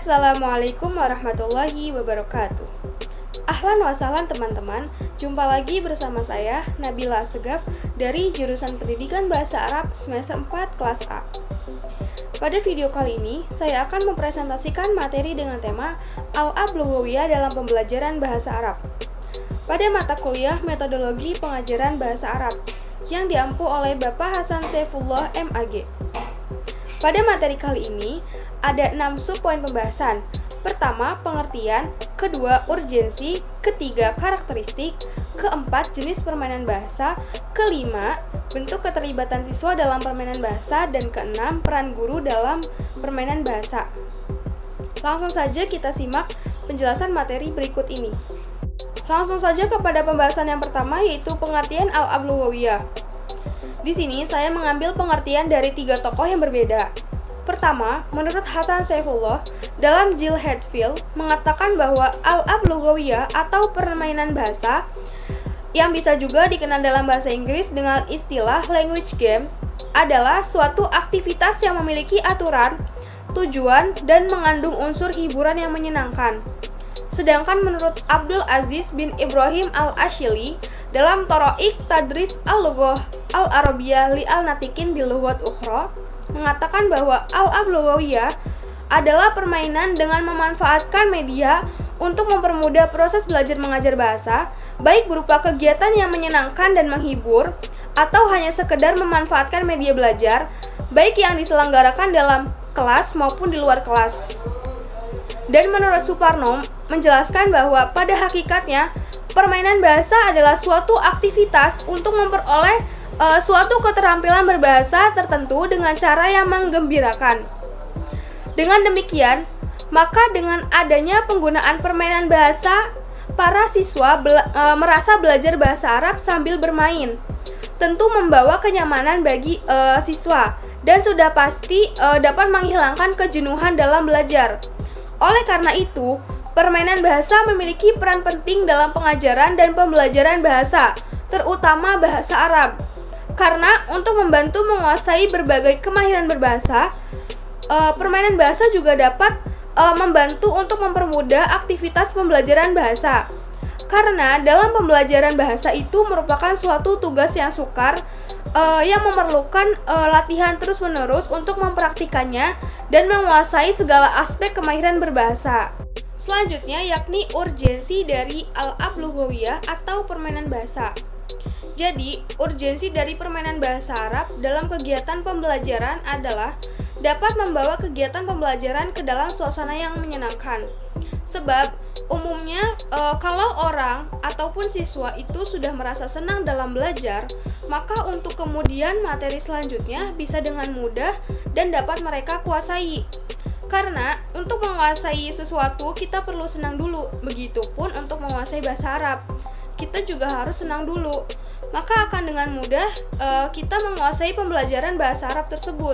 Assalamualaikum warahmatullahi wabarakatuh. Ahlan wa sahlan teman-teman, jumpa lagi bersama saya Nabila Segaf dari jurusan Pendidikan Bahasa Arab semester 4 kelas A. Pada video kali ini, saya akan mempresentasikan materi dengan tema Al-A'b Lughawiyah dalam pembelajaran bahasa Arab pada mata kuliah Metodologi Pengajaran Bahasa Arab yang diampu oleh Bapak Hasan Saifullah MAG. Pada materi kali ini, ada 6 subpoin pembahasan. Pertama, pengertian. Kedua, urgensi. Ketiga, karakteristik. Keempat, jenis permainan bahasa. Kelima, bentuk keterlibatan siswa dalam permainan bahasa. Dan keenam, peran guru dalam permainan bahasa. Langsung saja kita simak penjelasan materi berikut ini. Langsung saja kepada pembahasan yang pertama, yaitu pengertian Al-A'b Lughawiyah. Di sini saya mengambil pengertian dari 3 tokoh yang berbeda. Pertama, menurut Hasan Saifullah, dalam Jill Hatfield mengatakan bahwa Al-A'b Lughawiyah atau permainan bahasa yang bisa juga dikenal dalam bahasa Inggris dengan istilah language games adalah suatu aktivitas yang memiliki aturan, tujuan, dan mengandung unsur hiburan yang menyenangkan. Sedangkan menurut Abdul Aziz bin Ibrahim Al-Ashili dalam Toro'ik Tadris Al-Lughah Al-Arabiyah li Al-Natikin bil Lughat Ukhra mengatakan bahwa Al-A'b Lughawiyah adalah permainan dengan memanfaatkan media untuk mempermudah proses belajar mengajar bahasa, baik berupa kegiatan yang menyenangkan dan menghibur, atau hanya sekedar memanfaatkan media belajar, baik yang diselenggarakan dalam kelas maupun di luar kelas. Dan menurut Suparno menjelaskan bahwa pada hakikatnya permainan bahasa adalah suatu aktivitas untuk memperoleh suatu keterampilan berbahasa tertentu dengan cara yang menggembirakan. Dengan demikian, maka dengan adanya penggunaan permainan bahasa, para siswa merasa belajar bahasa Arab sambil bermain. Tentu membawa kenyamanan bagi siswa dan sudah pasti dapat menghilangkan kejenuhan dalam belajar. Oleh karena itu, permainan bahasa memiliki peran penting dalam pengajaran dan pembelajaran bahasa, terutama bahasa Arab. Karena untuk membantu menguasai berbagai kemahiran berbahasa, permainan bahasa juga dapat membantu untuk mempermudah aktivitas pembelajaran bahasa. Karena dalam pembelajaran bahasa itu merupakan suatu tugas yang sukar yang memerlukan latihan terus-menerus untuk mempraktikannya dan menguasai segala aspek kemahiran berbahasa. Selanjutnya yakni urgensi dari Al-A'b Lughawiyah atau permainan bahasa. Jadi, urgensi dari permainan bahasa Arab dalam kegiatan pembelajaran adalah dapat membawa kegiatan pembelajaran ke dalam suasana yang menyenangkan. Sebab, umumnya kalau orang ataupun siswa itu sudah merasa senang dalam belajar, maka untuk kemudian materi selanjutnya bisa dengan mudah dan dapat mereka kuasai. Karena untuk menguasai sesuatu kita perlu senang dulu, begitupun untuk menguasai bahasa Arab. Kita juga harus senang dulu, maka akan dengan mudah kita menguasai pembelajaran bahasa Arab tersebut.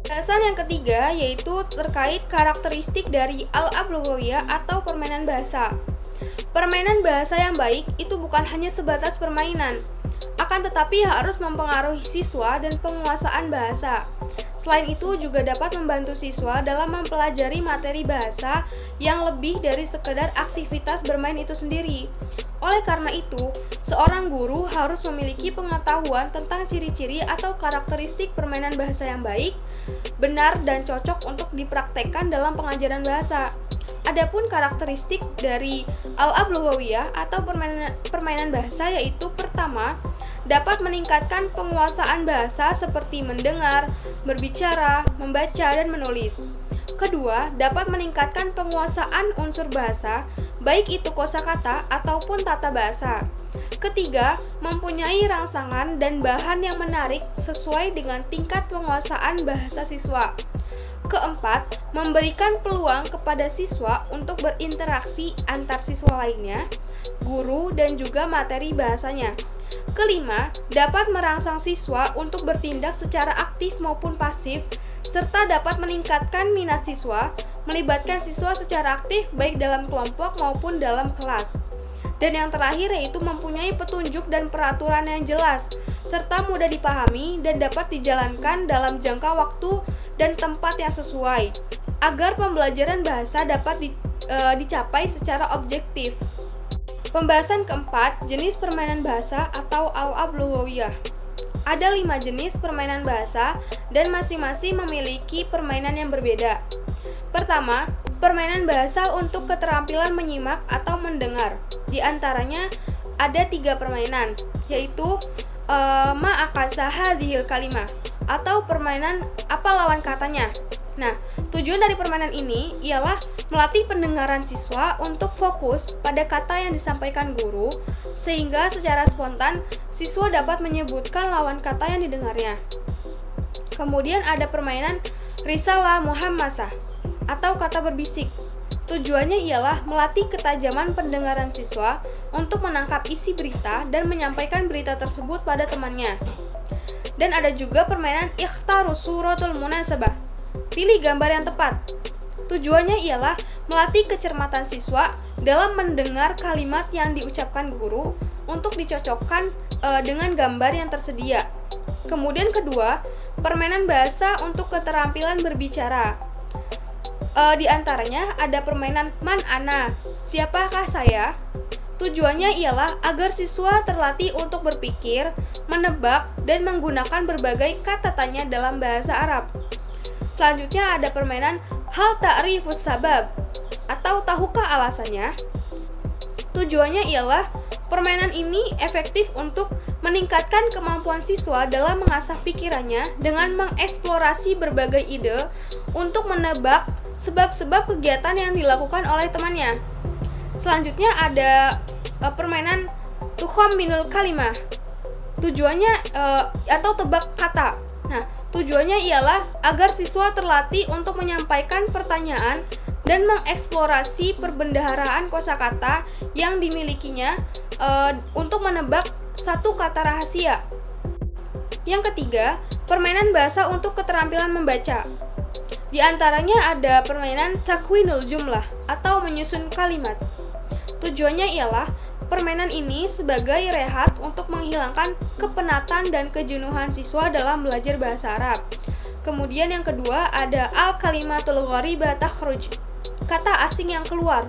Pembahasan yang ketiga yaitu terkait karakteristik dari Al-A'b Lughawiyah atau permainan bahasa. Permainan bahasa yang baik itu bukan hanya sebatas permainan, akan tetapi harus mempengaruhi siswa dan penguasaan bahasa. Selain itu juga dapat membantu siswa dalam mempelajari materi bahasa yang lebih dari sekedar aktivitas bermain itu sendiri. Oleh karena itu, seorang guru harus memiliki pengetahuan tentang ciri-ciri atau karakteristik permainan bahasa yang baik, benar, dan cocok untuk dipraktekkan dalam pengajaran bahasa. Adapun karakteristik dari Al-A'b Lughawiyah atau permainan bahasa yaitu pertama, dapat meningkatkan penguasaan bahasa seperti mendengar, berbicara, membaca, dan menulis. Kedua, dapat meningkatkan penguasaan unsur bahasa, baik itu kosakata ataupun tata bahasa. Ketiga, mempunyai rangsangan dan bahan yang menarik sesuai dengan tingkat penguasaan bahasa siswa. Keempat, memberikan peluang kepada siswa untuk berinteraksi antar siswa lainnya, guru, dan juga materi bahasanya. Kelima, dapat merangsang siswa untuk bertindak secara aktif maupun pasif, serta dapat meningkatkan minat siswa, melibatkan siswa secara aktif baik dalam kelompok maupun dalam kelas. Dan yang terakhir yaitu mempunyai petunjuk dan peraturan yang jelas, serta mudah dipahami dan dapat dijalankan dalam jangka waktu dan tempat yang sesuai. agar pembelajaran bahasa dapat dicapai secara objektif. Pembahasan keempat, jenis permainan bahasa atau al-al'ab lughawiyah. Ada 5 jenis permainan bahasa dan masing-masing memiliki permainan yang berbeda. Pertama, permainan bahasa untuk keterampilan menyimak atau mendengar. Di antaranya ada 3 permainan, yaitu ma'akasa hadhil kalimah atau permainan apa lawan katanya. Nah, tujuan dari permainan ini ialah melatih pendengaran siswa untuk fokus pada kata yang disampaikan guru, sehingga secara spontan siswa dapat menyebutkan lawan kata yang didengarnya. Kemudian ada permainan risalah muhammasah atau kata berbisik. Tujuannya ialah melatih ketajaman pendengaran siswa untuk menangkap isi berita dan menyampaikan berita tersebut pada temannya. Dan ada juga permainan ikhtarus suratul munasabah, pilih gambar yang tepat. Tujuannya ialah melatih kecermatan siswa dalam mendengar kalimat yang diucapkan guru untuk dicocokkan dengan gambar yang tersedia. Kemudian kedua, permainan bahasa untuk keterampilan berbicara. Di antaranya ada permainan man ana, siapakah saya? Tujuannya ialah agar siswa terlatih untuk berpikir, menebak, dan menggunakan berbagai kata tanya dalam bahasa Arab. Selanjutnya ada permainan hal ta'rifus sabab atau tahukah alasannya. Tujuannya ialah permainan ini efektif untuk meningkatkan kemampuan siswa dalam mengasah pikirannya dengan mengeksplorasi berbagai ide untuk menebak sebab-sebab kegiatan yang dilakukan oleh temannya. Selanjutnya ada permainan tukhamminul kalimah. Tujuannya atau tebak kata. Nah, tujuannya ialah agar siswa terlatih untuk menyampaikan pertanyaan dan mengeksplorasi perbendaharaan kosakata yang dimilikinya untuk menebak satu kata rahasia. Yang ketiga, permainan bahasa untuk keterampilan membaca. Di antaranya ada permainan takwinul jumlah atau menyusun kalimat. Tujuannya ialah permainan ini sebagai rehat untuk menghilangkan kepenatan dan kejenuhan siswa dalam belajar bahasa Arab. Kemudian yang kedua ada al-kalimatul gharibah takhruj, kata asing yang keluar.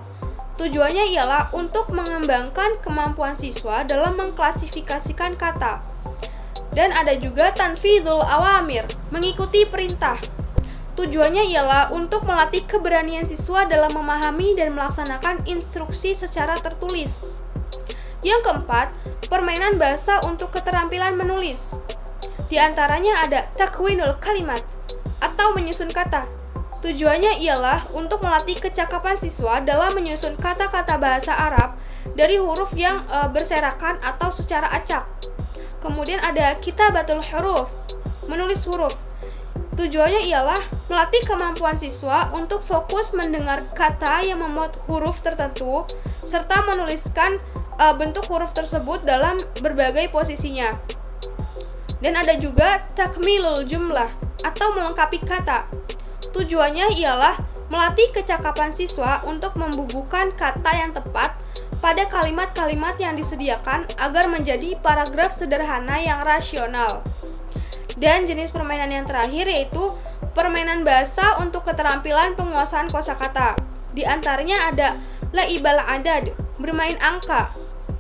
Tujuannya ialah untuk mengembangkan kemampuan siswa dalam mengklasifikasikan kata. Dan ada juga tanfidul awamir, mengikuti perintah. Tujuannya ialah untuk melatih keberanian siswa dalam memahami dan melaksanakan instruksi secara tertulis. Yang keempat, permainan bahasa untuk keterampilan menulis. Di antaranya ada takwinul kalimat atau menyusun kata. Tujuannya ialah untuk melatih kecakapan siswa dalam menyusun kata-kata bahasa Arab dari huruf yang berserakan atau secara acak. Kemudian ada kitabatul huruf, menulis huruf. Tujuannya ialah melatih kemampuan siswa untuk fokus mendengar kata yang memuat huruf tertentu serta menuliskan bentuk huruf tersebut dalam berbagai posisinya. Dan ada juga takmilul jumlah atau melengkapi kata. Tujuannya ialah melatih kecakapan siswa untuk membubuhkan kata yang tepat pada kalimat-kalimat yang disediakan agar menjadi paragraf sederhana yang rasional. Dan jenis permainan yang terakhir yaitu permainan bahasa untuk keterampilan penguasaan kosakata. Di antaranya ada laibal adad, bermain angka.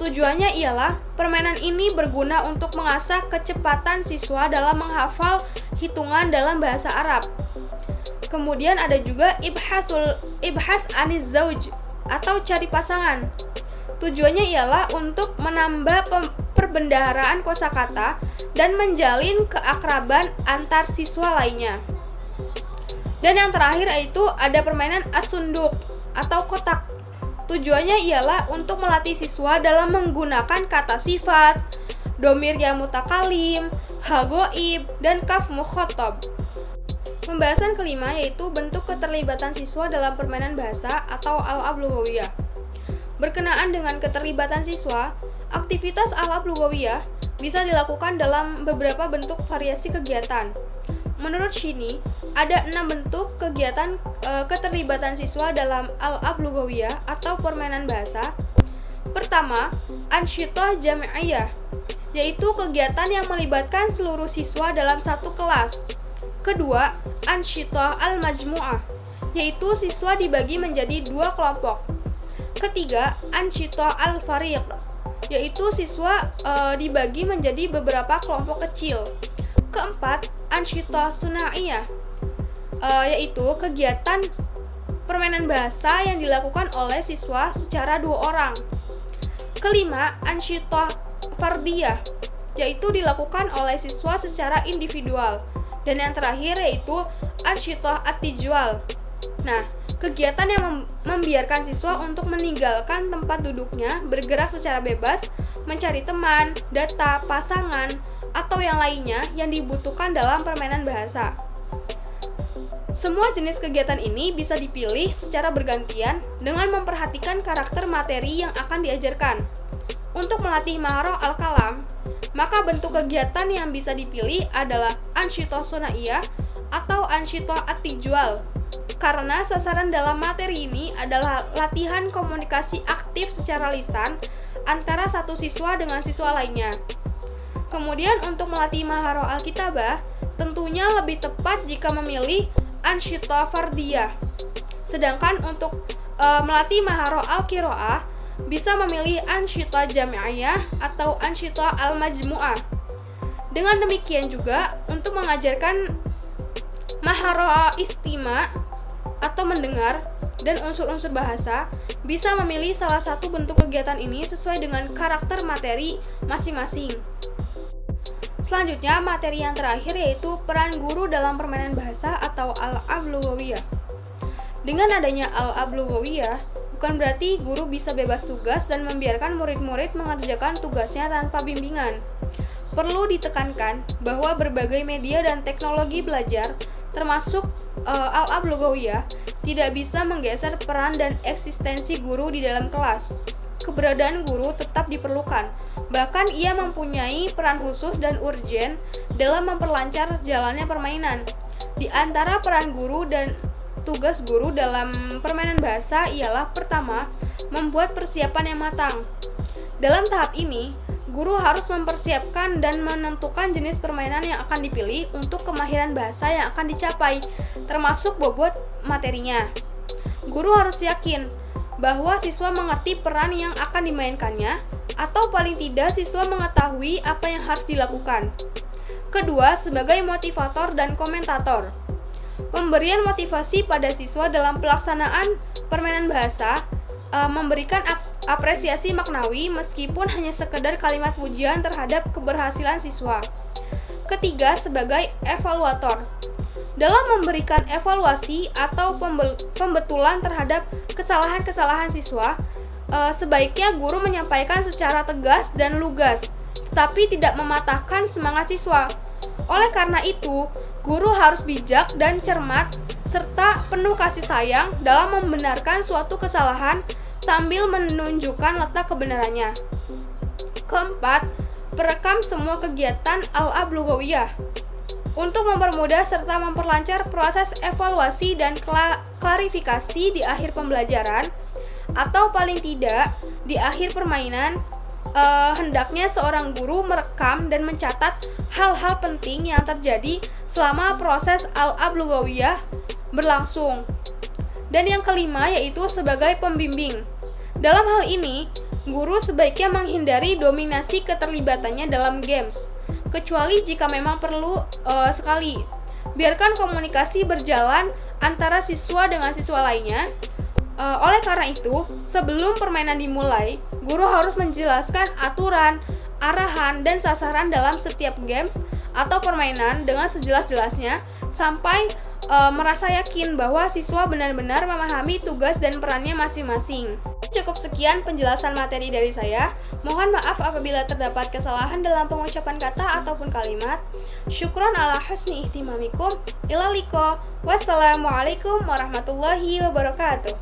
Tujuannya ialah permainan ini berguna untuk mengasah kecepatan siswa dalam menghafal hitungan dalam bahasa Arab. Kemudian ada juga ibhas aniz zauj atau cari pasangan. Tujuannya ialah untuk menambah perbendaharaan kosakata dan menjalin keakraban antar siswa lainnya. Dan yang terakhir yaitu ada permainan as-sunduk atau kotak. Tujuannya ialah untuk melatih siswa dalam menggunakan kata sifat, domir yang mutakalim, hagoib, dan kaf mukhotob. Pembahasan kelima yaitu bentuk keterlibatan siswa dalam permainan bahasa atau al-al'ab lughawiyah. Berkenaan dengan keterlibatan siswa, aktivitas al-al'ab lughawiyah bisa dilakukan dalam beberapa bentuk variasi kegiatan. Menurut Shini, ada 6 bentuk kegiatan keterlibatan siswa dalam al-al'ab lughawiyah atau permainan bahasa. Pertama, ansyitah jami'iyah, yaitu kegiatan yang melibatkan seluruh siswa dalam satu kelas. Kedua, ansyitah al-majmu'ah, yaitu siswa dibagi menjadi 2 kelompok. Ketiga, ansyita al-fariq, yaitu siswa dibagi menjadi beberapa kelompok kecil. Keempat, ansyita sunaiyah, yaitu kegiatan permainan bahasa yang dilakukan oleh siswa secara 2 orang. Kelima, ansyita fardiyah, yaitu dilakukan oleh siswa secara individual. Dan yang terakhir yaitu ansyita at-tijwal. Nah, kegiatan yang membiarkan siswa untuk meninggalkan tempat duduknya, bergerak secara bebas, mencari teman, data, pasangan, atau yang lainnya yang dibutuhkan dalam permainan bahasa. Semua jenis kegiatan ini bisa dipilih secara bergantian dengan memperhatikan karakter materi yang akan diajarkan. Untuk melatih maharah al-kalam, maka bentuk kegiatan yang bisa dipilih adalah ansyita sunaiyah atau ansyita at-tijwal. Karena sasaran dalam materi ini adalah latihan komunikasi aktif secara lisan antara satu siswa dengan siswa lainnya. Kemudian untuk melatih maharah al-kitabah, tentunya lebih tepat jika memilih ansyita fardiyah. Sedangkan untuk melatih maharah al-qiraah, bisa memilih ansyita jami'iyah atau ansyita al-majmu'ah. Dengan demikian juga, untuk mengajarkan maharah istima' atau mendengar dan unsur-unsur bahasa, bisa memilih salah satu bentuk kegiatan ini sesuai dengan karakter materi masing-masing. Selanjutnya, materi yang terakhir yaitu peran guru dalam permainan bahasa atau al-ablugawiyah. Dengan adanya al-ablugawiyah, bukan berarti guru bisa bebas tugas dan membiarkan murid-murid mengerjakan tugasnya tanpa bimbingan. Perlu ditekankan bahwa berbagai media dan teknologi belajar, termasuk al-ablugawiyah, tidak bisa menggeser peran dan eksistensi guru di dalam kelas. Keberadaan guru tetap diperlukan, bahkan ia mempunyai peran khusus dan urgen dalam memperlancar jalannya permainan. Di antara peran guru dan tugas guru dalam permainan bahasa ialah pertama, membuat persiapan yang matang. Dalam tahap ini, guru harus mempersiapkan dan menentukan jenis permainan yang akan dipilih untuk kemahiran bahasa yang akan dicapai, termasuk bobot materinya. Guru harus yakin bahwa siswa mengerti peran yang akan dimainkannya, atau paling tidak siswa mengetahui apa yang harus dilakukan. Kedua, sebagai motivator dan komentator. Pemberian motivasi pada siswa dalam pelaksanaan permainan bahasa, memberikan apresiasi maknawi meskipun hanya sekedar kalimat pujian terhadap keberhasilan siswa. Ketiga, sebagai evaluator. Dalam memberikan evaluasi atau pembetulan terhadap kesalahan-kesalahan siswa, sebaiknya guru menyampaikan secara tegas dan lugas, tetapi tidak mematahkan semangat siswa. Oleh karena itu, guru harus bijak dan cermat serta penuh kasih sayang dalam membenarkan suatu kesalahan sambil menunjukkan letak kebenarannya. Keempat, perekam semua kegiatan al-ablugawiyah. Untuk mempermudah serta memperlancar proses evaluasi dan klarifikasi di akhir pembelajaran, atau paling tidak di akhir permainan, hendaknya seorang guru merekam dan mencatat hal-hal penting yang terjadi selama proses al-ablugawiyah berlangsung. Dan yang kelima yaitu sebagai pembimbing. Dalam hal ini, guru sebaiknya menghindari dominasi keterlibatannya dalam games, kecuali jika memang perlu sekali. Biarkan komunikasi berjalan antara siswa dengan siswa lainnya. Oleh karena itu, sebelum permainan dimulai, guru harus menjelaskan aturan, arahan, dan sasaran dalam setiap games atau permainan dengan sejelas-jelasnya sampai merasa yakin bahwa siswa benar-benar memahami tugas dan perannya masing-masing. Cukup sekian penjelasan materi dari saya. Mohon maaf apabila terdapat kesalahan dalam pengucapan kata ataupun kalimat. Syukron ala husni ihtimamikum. Ila liqa. Wassalamualaikum warahmatullahi wabarakatuh.